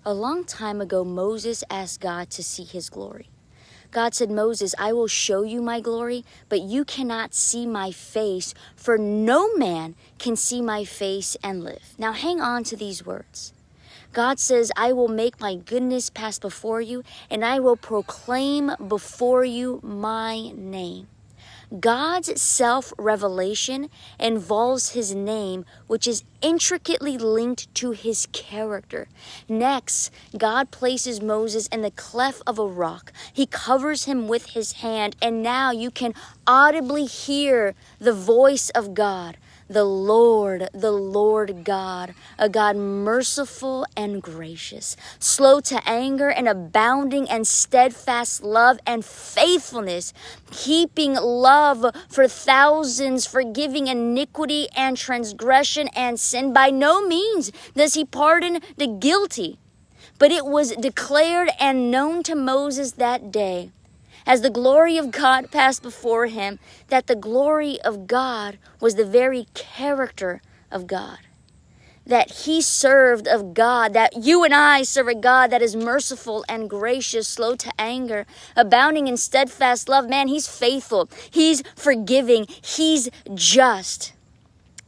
A long time ago, Moses asked God to see his glory. God said, Moses, I will show you my glory, but you cannot see my face, for no man can see my face and live. Now hang on to these words. God says, I will make my goodness pass before you, and I will proclaim before you my name. God's self-revelation involves his name, which is intricately linked to his character. Next, God places Moses in the cleft of a rock. He covers him with his hand, and now you can audibly hear the voice of God. The Lord God, a God merciful and gracious, slow to anger and abounding in steadfast love and faithfulness, keeping love for thousands, forgiving iniquity and transgression and sin. By no means does he pardon the guilty, but it was declared and known to Moses that day, as the glory of God passed before him, that the glory of God was the very character of God. That he served of God, that you and I serve a God that is merciful and gracious, slow to anger, abounding in steadfast love. Man, he's faithful, he's forgiving, he's just.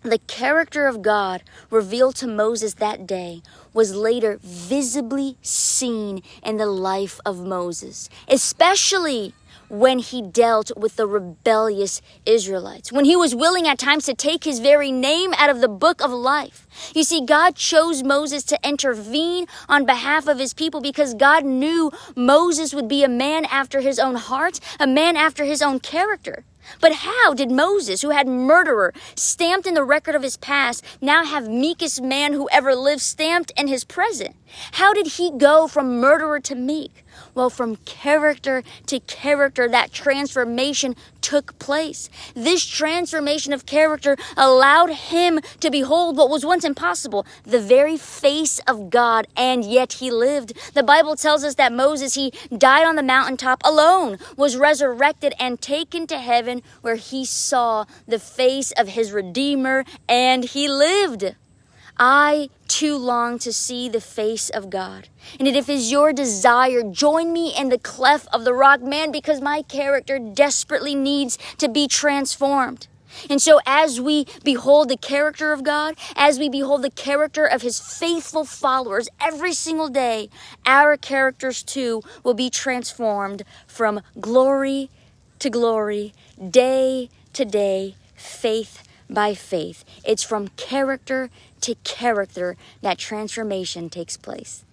The character of God revealed to Moses that day was later visibly seen in the life of Moses, especially when he dealt with the rebellious Israelites, when he was willing at times to take his very name out of the book of life. You see, God chose Moses to intervene on behalf of his people because God knew Moses would be a man after his own heart, a man after his own character. But how did Moses, who had murderer stamped in the record of his past, now have meekest man who ever lived stamped in his present? How did he go from murderer to meek? Well, from character to character, that transformation took place. This transformation of character allowed him to behold what was once impossible, the very face of God, and yet he lived. The Bible tells us that Moses, he died on the mountaintop alone, was resurrected and taken to heaven, where he saw the face of his Redeemer, and he lived. I too long to see the face of God. And if it is your desire, join me in the cleft of the rock, man, because my character desperately needs to be transformed. And so as we behold the character of God, as we behold the character of his faithful followers every single day, our characters too will be transformed from glory to glory, day to day, faith by faith. It's from character to character that transformation takes place.